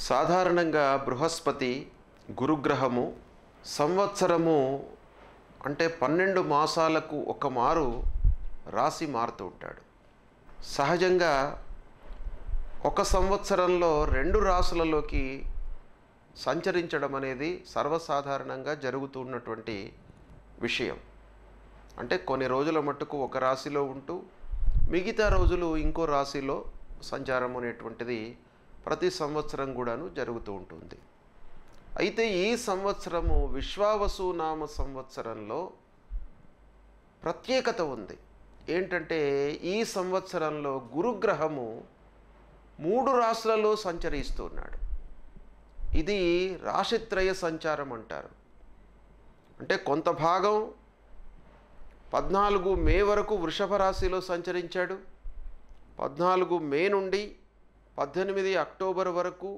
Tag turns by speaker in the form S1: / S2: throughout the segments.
S1: సాధారణంగా బృహస్పతి గురుగ్రహము సంవత్సరము అంటే 12 మాసాలకు ఒక మారు రాశి మారుతూ ఉంటాడు. సహజంగా ఒక సంవత్సరంలో 2 రాశులలోకి సంచరించడం అనేది సర్వసాధారణంగా జరుగుతున్నటువంటి విషయం. అంటే కొన్ని రోజుల మట్టుకు ఒక రాశిలో ఉంటూ మిగతా రోజులు ఇంకో రాశిలో సంచారం అనేటువంటిది ప్రతి సంవత్సరం కూడాను జరుగుతూ ఉంటుంది. అయితే ఈ సంవత్సరము విశ్వావసు నామ సంవత్సరంలో ప్రత్యేకత ఉంది. ఏంటంటే ఈ సంవత్సరంలో గురుగ్రహము 3 రాశులలో సంచరిస్తున్నాడు. ఇది రాశిత్రయ సంచారం అంటారు. అంటే కొంత భాగం 14 మే వరకు వృషభ రాశిలో సంచరించాడు. 14 మే నుండి 18 అక్టోబర్ వరకు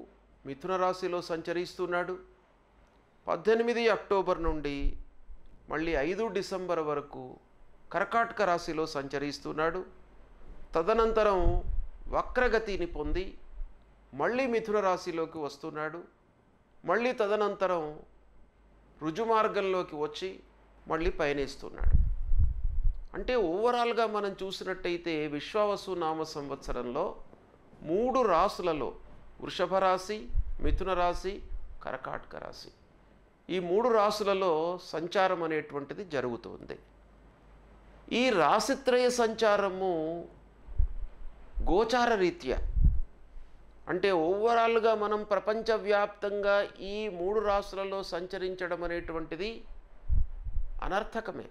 S1: మిథున రాశిలో సంచరిస్తున్నాడు. 18 అక్టోబర్ నుండి మళ్ళీ 5 డిసెంబర్ వరకు కర్కాటక రాశిలో సంచరిస్తున్నాడు. తదనంతరం వక్రగతిని పొంది మళ్ళీ మిథున రాశిలోకి వస్తున్నాడు. మళ్ళీ తదనంతరం రుజుమార్గంలోకి వచ్చి మళ్ళీ పయనిస్తున్నాడు. అంటే ఓవరాల్గా మనం చూసినట్టయితే విశ్వావసు నామ సంవత్సరంలో 3 రాశులలో వృషభ రాశి, మిథున రాశి, కర్కాటక రాశి ఈ 3 రాశులలో సంచారం అనేటువంటిది జరుగుతుంది. ఈ రాశిత్రయ సంచారము గోచార రీత్యా అంటే ఓవరాల్గా మనం ప్రపంచవ్యాప్తంగా ఈ 3 రాశులలో సంచరించడం అనేటువంటిది అనర్థకమే.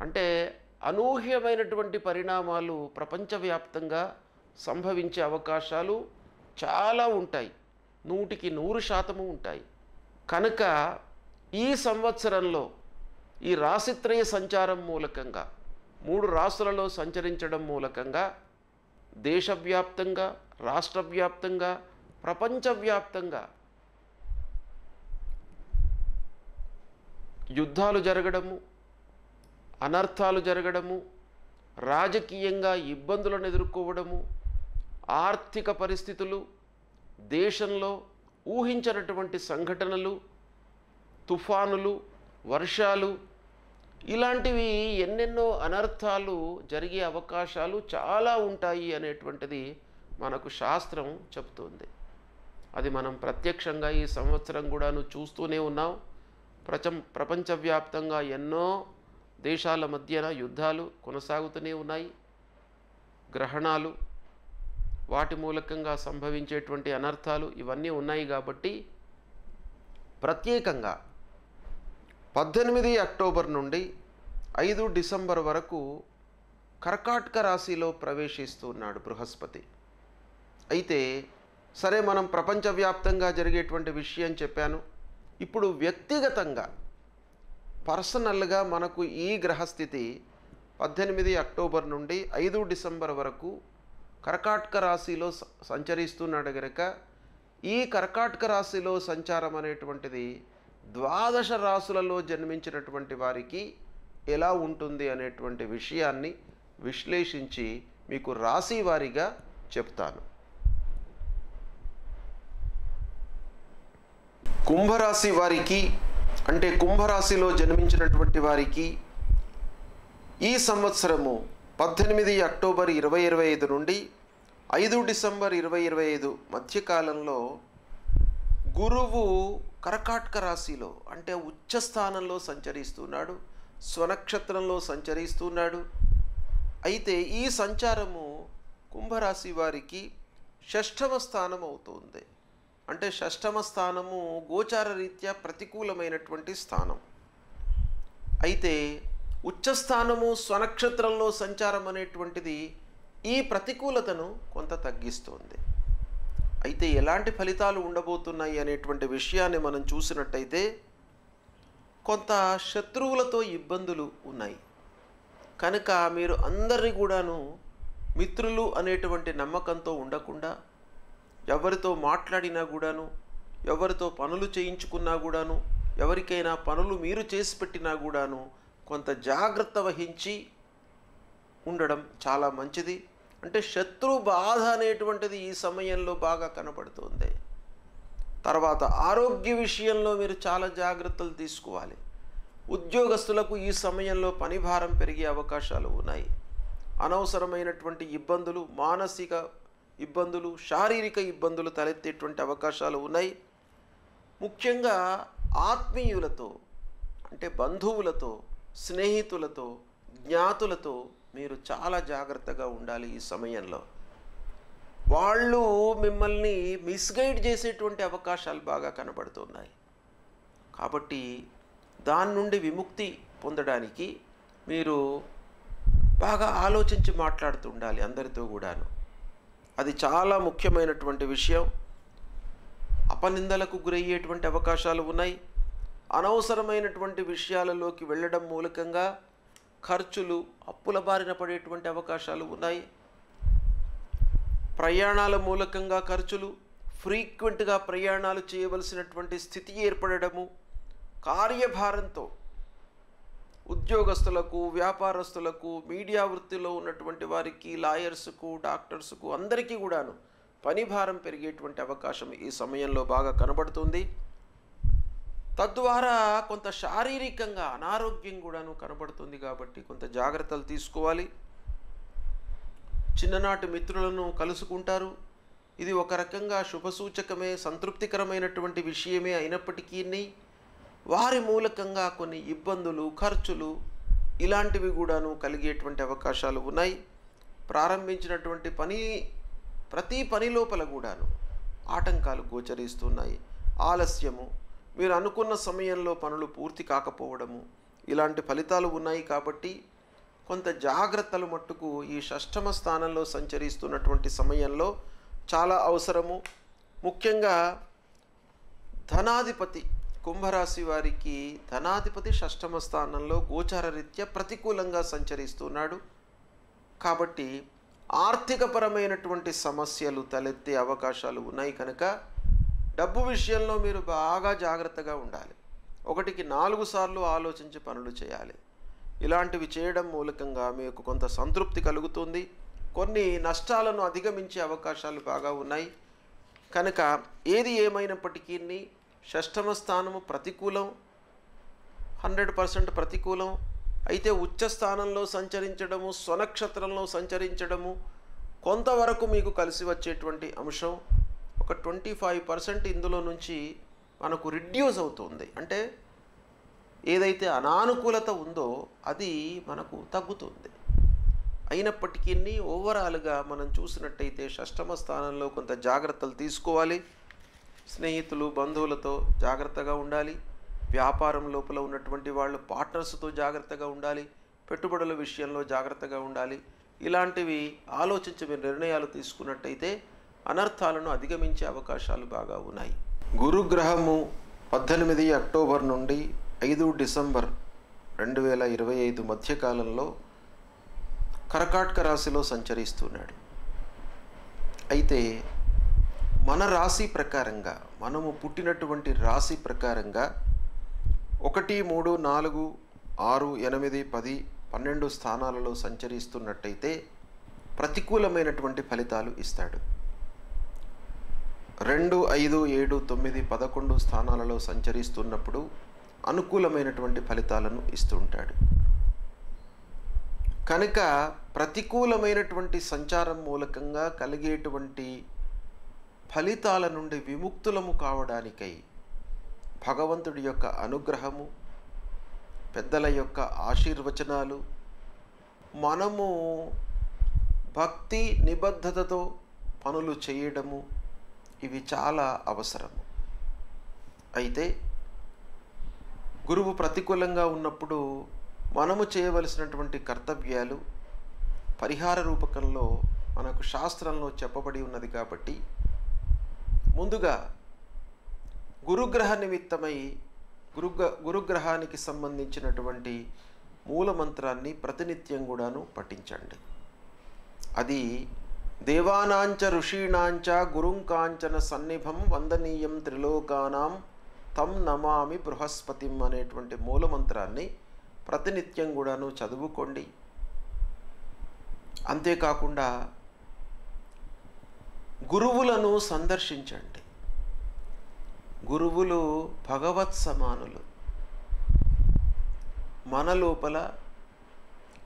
S1: అంటే అనూహ్యమైనటువంటి పరిణామాలు ప్రపంచవ్యాప్తంగా సంభవించే అవకాశాలు చాలా ఉంటాయి. 100కి 100% ఉంటాయి. కనుక ఈ సంవత్సరంలో ఈ రాశిత్రయ సంచారం మూలకంగా 3 రాశులలో సంచరించడం మూలకంగా దేశవ్యాప్తంగా, రాష్ట్రవ్యాప్తంగా, ప్రపంచవ్యాప్తంగా యుద్ధాలు జరగడము, అనర్థాలు జరగడము, రాజకీయంగా ఇబ్బందులను ఎదుర్కోవడము, ఆర్థిక పరిస్థితులు, దేశంలో ఊహించినటువంటి సంఘటనలు, తుఫానులు, వర్షాలు ఇలాంటివి ఎన్నెన్నో అనర్థాలు జరిగే అవకాశాలు చాలా ఉంటాయి అనేటువంటిది మనకు శాస్త్రం చెప్తుంది. అది మనం ప్రత్యక్షంగా ఈ సంవత్సరం కూడాను చూస్తూనే ఉన్నాం. ప్రపంచవ్యాప్తంగా ఎన్నో దేశాల మధ్యన యుద్ధాలు కొనసాగుతూనే ఉన్నాయి. గ్రహణాలు, వాటి మూలకంగా సంభవించేటువంటి అనర్థాలు ఇవన్నీ ఉన్నాయి. కాబట్టి ప్రత్యేకంగా 18 అక్టోబర్ నుండి 5 డిసెంబర్ వరకు కర్కాటక రాశిలో ప్రవేశిస్తున్నాడు బృహస్పతి. అయితే సరే, మనం ప్రపంచవ్యాప్తంగా జరిగేటువంటి విషయం చెప్పాను. ఇప్పుడు వ్యక్తిగతంగా పర్సనల్గా మనకు ఈ గ్రహస్థితి 18 అక్టోబర్ నుండి 5 డిసెంబర్ వరకు కర్కాటక రాశిలో సంచరిస్తున్నాడు కనుక ఈ కర్కాటక రాశిలో సంచారం అనేటువంటిది 12 రాశులలో జన్మించినటువంటి వారికి ఎలా ఉంటుంది అనేటువంటి విషయాన్ని విశ్లేషించి మీకు రాశి వారీగా చెప్తాను. కుంభరాశి వారికి అంటే కుంభరాశిలో జన్మించినటువంటి వారికి ఈ సంవత్సరము 18 అక్టోబర్ 2025 నుండి 5 డిసెంబర్ 2025 మధ్యకాలంలో గురువు కర్కాటక రాశిలో అంటే ఉచ్చస్థానంలో సంచరిస్తున్నాడు, స్వనక్షత్రంలో సంచరిస్తున్నాడు. అయితే ఈ సంచారము కుంభరాశి వారికి 6వ స్థానం అవుతుంది. అంటే 6వ స్థానము గోచార రీత్యా ప్రతికూలమైనటువంటి స్థానం. అయితే ఉచ్చస్థానము స్వనక్షత్రంలో సంచారం అనేటువంటిది ఈ ప్రతికూలతను కొంత తగ్గిస్తుంది. అయితే ఎలాంటి ఫలితాలు ఉండబోతున్నాయి అనేటువంటి విషయాన్ని మనం చూసినట్టయితే కొంత శత్రువులతో ఇబ్బందులు ఉన్నాయి. కనుక మీరు అందరినీ కూడాను మిత్రులు అనేటువంటి నమ్మకంతో ఉండకుండా ఎవరితో మాట్లాడినా కూడాను, ఎవరితో పనులు చేయించుకున్నా కూడాను, ఎవరికైనా పనులు మీరు చేసి పెట్టినా కూడాను కొంత జాగ్రత్త వహించి ఉండడం చాలా మంచిది. అంటే శత్రు బాధ అనేటువంటిది ఈ సమయంలో బాగా కనపడుతుంది. తర్వాత ఆరోగ్య విషయంలో మీరు చాలా జాగ్రత్తలు తీసుకోవాలి. ఉద్యోగస్తులకు ఈ సమయంలో పని భారం పెరిగే అవకాశాలు ఉన్నాయి. అనవసరమైనటువంటి ఇబ్బందులు, మానసిక ఇబ్బందులు, శారీరక ఇబ్బందులు తలెత్తేటువంటి అవకాశాలు ఉన్నాయి. ముఖ్యంగా ఆత్మీయులతో అంటే బంధువులతో, స్నేహితులతో, జ్ఞాతులతో మీరు చాలా జాగ్రత్తగా ఉండాలి. ఈ సమయంలో వాళ్ళు మిమ్మల్ని మిస్గైడ్ చేసేటువంటి అవకాశాలు బాగా కనబడుతున్నాయి. కాబట్టి దాని నుండి విముక్తి పొందడానికి మీరు బాగా ఆలోచించి మాట్లాడుతూ ఉండాలి అందరితో కూడాను. అది చాలా ముఖ్యమైనటువంటి విషయం. అపనిందలకు గురయ్యేటువంటి అవకాశాలు ఉన్నాయి. అనవసరమైనటువంటి విషయాలలోకి వెళ్ళడం మూలకంగా ఖర్చులు, అప్పుల బారిన పడేటువంటి అవకాశాలు ఉన్నాయి. ప్రయాణాల మూలకంగా ఖర్చులు, ఫ్రీక్వెంట్గా ప్రయాణాలు చేయవలసినటువంటి స్థితి ఏర్పడము, కార్యభారంతో ఉద్యోగస్తులకు, వ్యాపారస్తులకు, మీడియా వృత్తిలో ఉన్నటువంటి వారికి, లాయర్స్కు, డాక్టర్స్కు అందరికీ కూడాను పని భారం పెరిగేటువంటి అవకాశం ఈ సమయంలో బాగా కనబడుతుంది. తద్వారా కొంత శారీరకంగా అనారోగ్యం కూడాను కనబడుతుంది. కాబట్టి కొంత జాగ్రత్తలు తీసుకోవాలి. చిన్ననాటి మిత్రులను కలుసుకుంటారు. ఇది ఒక రకంగా శుభసూచకమే, సంతృప్తికరమైనటువంటి విషయమే అయినప్పటికీ వారి మూలకంగా కొన్ని ఇబ్బందులు, ఖర్చులు ఇలాంటివి కూడాను కలిగేటువంటి అవకాశాలు ఉన్నాయి. ప్రారంభించినటువంటి ప్రతి పని లోపల కూడాను ఆటంకాలు గోచరిస్తున్నాయి. ఆలస్యము, మీరు అనుకున్న సమయంలో పనులు పూర్తి కాకపోవడము, ఇలాంటి ఫలితాలు ఉన్నాయి. కాబట్టి కొంత జాగ్రత్తలు మట్టుకు ఈ షష్ఠమ స్థానంలో సంచరిస్తున్నటువంటి సమయంలో చాలా అవసరము. ముఖ్యంగా ధనాధిపతి, కుంభరాశి వారికి ధనాధిపతి షష్ఠమ స్థానంలో గోచార రీత్యా ప్రతికూలంగా సంచరిస్తున్నాడు. కాబట్టి ఆర్థికపరమైనటువంటి సమస్యలు తలెత్తే అవకాశాలు ఉన్నాయి. కనుక డబ్బు విషయంలో మీరు బాగా జాగ్రత్తగా ఉండాలి. 1కి 4 సార్లు ఆలోచించి పనులు చేయాలి. ఇలాంటివి చేయడం మూలకంగా మీకు కొంత సంతృప్తి కలుగుతుంది. కొన్ని నష్టాలను అధిగమించే అవకాశాలు బాగా ఉన్నాయి. కనుక ఏది ఏమైనప్పటికీ షష్ఠమ స్థానము ప్రతికూలం, 100% ప్రతికూలం. అయితే ఉచ్చ స్థానంలో సంచరించడము, స్వనక్షత్రంలో సంచరించడము కొంతవరకు మీకు కలిసి వచ్చేటువంటి అంశం. ఒక 25% ఇందులో నుంచి మనకు రిడ్యూస్ అవుతుంది. అంటే ఏదైతే అనానుకూలత ఉందో అది మనకు తగ్గుతుంది. అయినప్పటికీ ఓవరాల్గా మనం చూసినట్టయితే షష్ఠమ స్థానంలో కొంత జాగ్రత్తలు తీసుకోవాలి. స్నేహితులు, బంధువులతో జాగ్రత్తగా ఉండాలి. వ్యాపారం లోపల ఉన్నటువంటి వాళ్ళు పార్ట్నర్స్తో జాగ్రత్తగా ఉండాలి. పెట్టుబడుల విషయంలో జాగ్రత్తగా ఉండాలి. ఇలాంటివి ఆలోచించి మీరు నిర్ణయాలు తీసుకున్నట్టయితే అనర్థాలను అధిగమించే అవకాశాలు బాగా ఉన్నాయి. గురుగ్రహము 18 అక్టోబర్ నుండి 5 డిసెంబర్ 2025 మధ్యకాలంలో కర్కాటక రాశిలో సంచరిస్తున్నాడు. అయితే మన రాశి ప్రకారంగా, మనము పుట్టినటువంటి రాశి ప్రకారంగా 1, 3, 4, 6, 8, 10, 12 స్థానాలలో సంచరిస్తున్నట్టయితే ప్రతికూలమైనటువంటి ఫలితాలు ఇస్తాడు. 2, 5, 7, 9, 11 స్థానాలలో సంచరిస్తున్నప్పుడు అనుకూలమైనటువంటి ఫలితాలను ఇస్తుంటాడు. కనుక ప్రతికూలమైనటువంటి సంచారం మూలకంగా కలిగేటువంటి ఫలితాల నుండి విముక్తులము కావడానికై భగవంతుడి యొక్క అనుగ్రహము, పెద్దల యొక్క ఆశీర్వచనాలు, మనము భక్తి నిబద్ధతతో పనులు చేయడము ఇవి చాలా అవసరము. అయితే గురువు ప్రతికూలంగా ఉన్నప్పుడు మనము చేయవలసినటువంటి కర్తవ్యాలు పరిహార రూపకంలో మనకు శాస్త్రంలో చెప్పబడి ఉన్నది. కాబట్టి ముందుగా గురుగ్రహ నిమిత్తమై గురుగ్రహానికి సంబంధించినటువంటి మూలమంత్రాన్ని ప్రతినిత్యం కూడాను పఠించండి. అది దేవానాంచ ఋషీణాంచ గురుంకాంచన సన్నిభం వందనీయం త్రిలోకానాం తం నమామి బృహస్పతిం అనేటువంటి మూలమంత్రాన్ని ప్రతినిత్యం కూడాను చదువుకోండి. అంతేకాకుండా గురువులను సందర్శించండి. గురువులు భగవత్ సమానులు. మన లోపల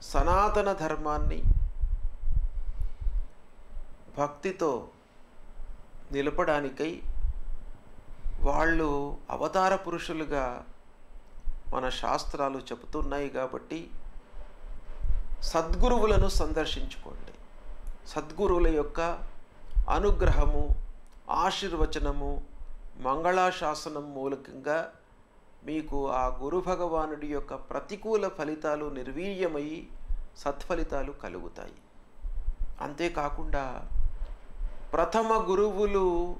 S1: సనాతన ధర్మాన్ని భక్తితో నిలపడానికై వాళ్ళు అవతార పురుషులుగా మన శాస్త్రాలు చెబుతున్నాయి. కాబట్టి సద్గురువులను సందర్శించుకోండి. సద్గురువుల యొక్క అనుగ్రహము, ఆశీర్వచనము, మంగళాశాసనం మూలకంగా మీకు ఆ గురు భగవానుడి యొక్క ప్రతికూల ఫలితాలు నిర్వీర్యమై సత్ఫలితాలు కలుగుతాయి. అంతేకాకుండా ప్రథమ గురువులు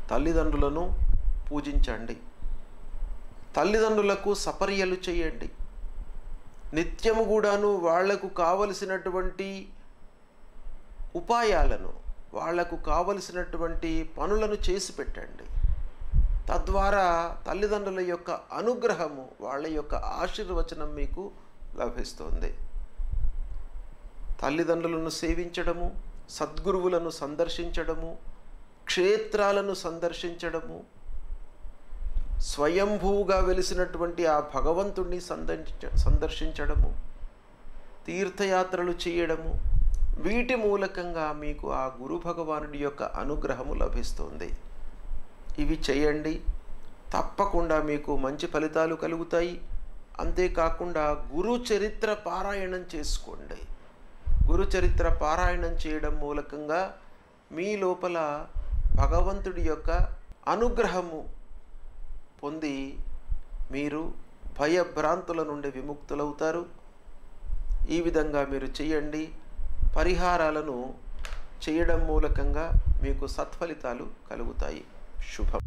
S1: తల్లిదండ్రులను పూజించండి. తల్లిదండ్రులకు సపర్యలు చేయండి. నిత్యము కూడాను వాళ్లకు కావలసినటువంటి ఉపాయాలను, వాళ్లకు కావలసినటువంటి పనులను చేసి పెట్టండి. తద్వారా తల్లిదండ్రుల యొక్క అనుగ్రహము, వాళ్ళ యొక్క ఆశీర్వచనం మీకు లభిస్తుంది. తల్లిదండ్రులను సేవించడము, సద్గురువులను సందర్శించడము, క్షేత్రాలను సందర్శించడము, స్వయంభూగా వెలిసినటువంటి ఆ భగవంతుణ్ణి సందర్శించడము, తీర్థయాత్రలు చేయడము, వీటి మూలకంగా మీకు ఆ గురు భగవానుడి యొక్క అనుగ్రహము లభిస్తుంది. ఇవి చేయండి, తప్పకుండా మీకు మంచి ఫలితాలు కలుగుతాయి. అంతేకాకుండా గురు చరిత్ర పారాయణం చేసుకోండి. గురు చరిత్ర పారాయణం చేయడం మూలకంగా మీ లోపల భగవంతుడి యొక్క అనుగ్రహము పొంది మీరు భయభ్రాంతుల నుండి విముక్తులవుతారు. ఈ విధంగా మీరు చేయండి. పరిహారాలను చేయడం మూలకంగా మీకు సత్ఫలితాలు కలుగుతాయి. శుభం.